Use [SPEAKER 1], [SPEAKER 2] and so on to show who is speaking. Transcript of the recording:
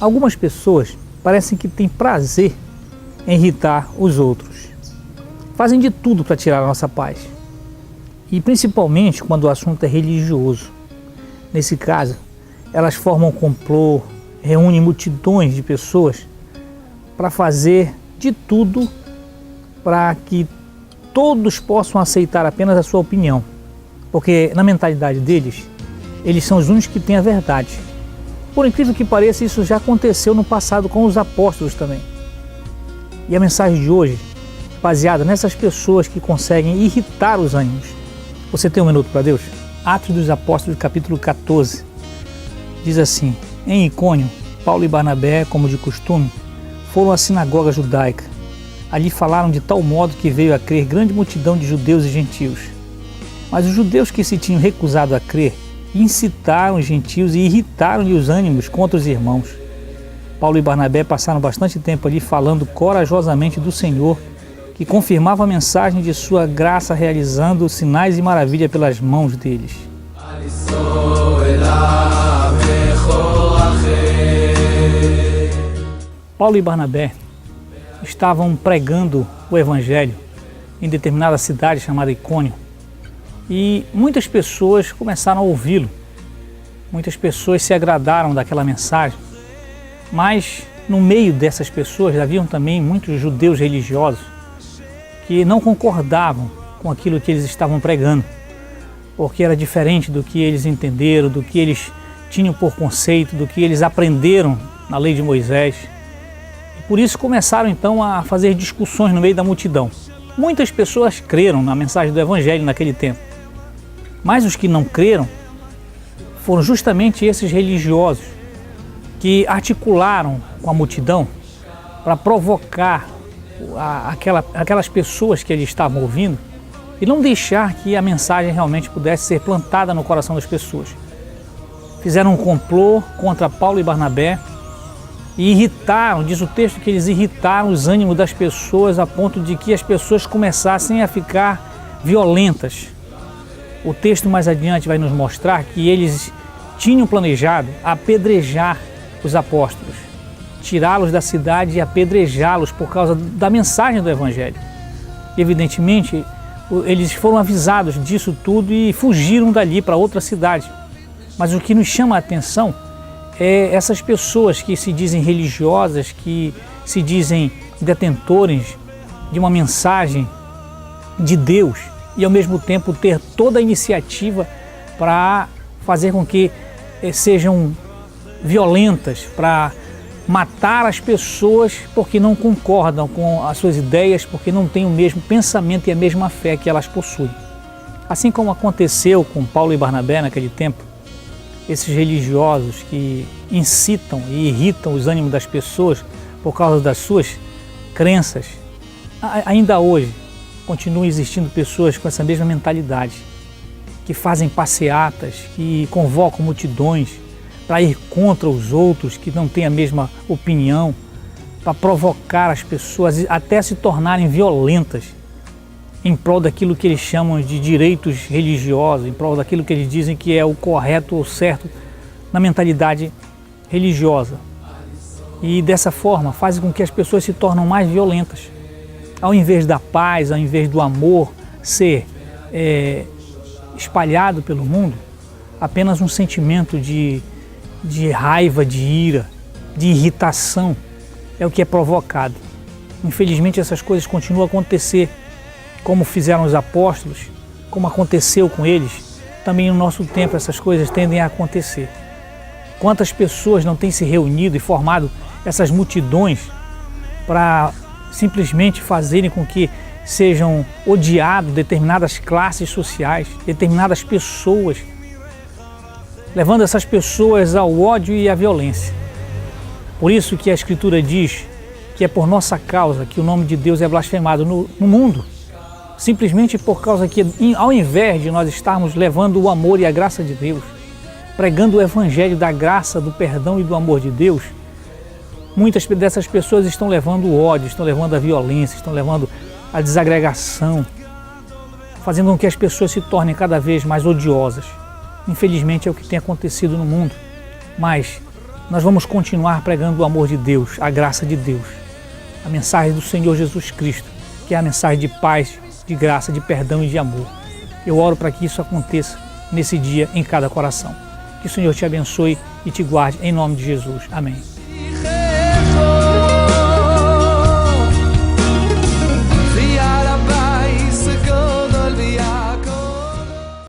[SPEAKER 1] Algumas pessoas parecem que têm prazer em irritar os outros. Fazem de tudo para tirar a nossa paz. E principalmente quando o assunto é religioso. Nesse caso, elas formam um complô, reúnem multidões de pessoas para fazer de tudo para que todos possam aceitar apenas a sua opinião. Porque na mentalidade deles, eles são os únicos que têm a verdade. Por incrível que pareça, isso já aconteceu no passado com os apóstolos também. E a mensagem de hoje, baseada nessas pessoas que conseguem irritar os ânimos. Você tem um minuto para Deus? Atos dos Apóstolos, capítulo 14, diz assim: em Icônio, Paulo e Barnabé, como de costume, foram à sinagoga judaica. Ali falaram de tal modo que veio a crer grande multidão de judeus e gentios. Mas os judeus que se tinham recusado a crer incitaram os gentios e irritaram-lhe os ânimos contra os irmãos. Paulo e Barnabé passaram bastante tempo ali falando corajosamente do Senhor, que confirmava a mensagem de sua graça, realizando sinais e maravilha pelas mãos deles. Paulo e Barnabé estavam pregando o Evangelho em determinada cidade chamada Icônio. E muitas pessoas começaram a ouvi-lo, muitas pessoas se agradaram daquela mensagem, mas no meio dessas pessoas haviam também muitos judeus religiosos que não concordavam com aquilo que eles estavam pregando, porque era diferente do que eles entenderam, do que eles tinham por conceito, do que eles aprenderam na lei de Moisés. E por isso começaram então a fazer discussões no meio da multidão. Muitas pessoas creram na mensagem do Evangelho naquele tempo. Mas os que não creram foram justamente esses religiosos que articularam com a multidão para provocar aquelas pessoas que eles estavam ouvindo e não deixar que a mensagem realmente pudesse ser plantada no coração das pessoas. Fizeram um complô contra Paulo e Barnabé e irritaram, diz o texto que eles irritaram os ânimos das pessoas a ponto de que as pessoas começassem a ficar violentas. O texto mais adiante vai nos mostrar que eles tinham planejado apedrejar os apóstolos, tirá-los da cidade e apedrejá-los por causa da mensagem do Evangelho. E, evidentemente, eles foram avisados disso tudo e fugiram dali para outra cidade. Mas o que nos chama a atenção é essas pessoas que se dizem religiosas, que se dizem detentores de uma mensagem de Deus, e ao mesmo tempo ter toda a iniciativa para fazer com que sejam violentas, para matar as pessoas porque não concordam com as suas ideias, porque não têm o mesmo pensamento e a mesma fé que elas possuem. Assim como aconteceu com Paulo e Barnabé naquele tempo, esses religiosos que incitam e irritam os ânimos das pessoas por causa das suas crenças, ainda hoje continuam existindo pessoas com essa mesma mentalidade, que fazem passeatas, que convocam multidões para ir contra os outros que não têm a mesma opinião, para provocar as pessoas até se tornarem violentas em prol daquilo que eles chamam de direitos religiosos, em prol daquilo que eles dizem que é o correto ou certo na mentalidade religiosa. E dessa forma fazem com que as pessoas se tornem mais violentas. Ao invés da paz, ao invés do amor ser espalhado pelo mundo, apenas um sentimento de raiva, de ira, de irritação é o que é provocado. Infelizmente essas coisas continuam a acontecer, como fizeram os apóstolos, como aconteceu com eles, também no nosso tempo essas coisas tendem a acontecer. Quantas pessoas não têm se reunido e formado essas multidões para simplesmente fazerem com que sejam odiadas determinadas classes sociais, determinadas pessoas, levando essas pessoas ao ódio e à violência. Por isso que a Escritura diz que é por nossa causa que o nome de Deus é blasfemado no mundo, simplesmente por causa que, ao invés de nós estarmos levando o amor e a graça de Deus, pregando o Evangelho da graça, do perdão e do amor de Deus, muitas dessas pessoas estão levando o ódio, estão levando a violência, estão levando a desagregação, fazendo com que as pessoas se tornem cada vez mais odiosas. Infelizmente é o que tem acontecido no mundo, mas nós vamos continuar pregando o amor de Deus, a graça de Deus, a mensagem do Senhor Jesus Cristo, que é a mensagem de paz, de graça, de perdão e de amor. Eu oro para que isso aconteça nesse dia em cada coração. Que o Senhor te abençoe e te guarde em nome de Jesus. Amém.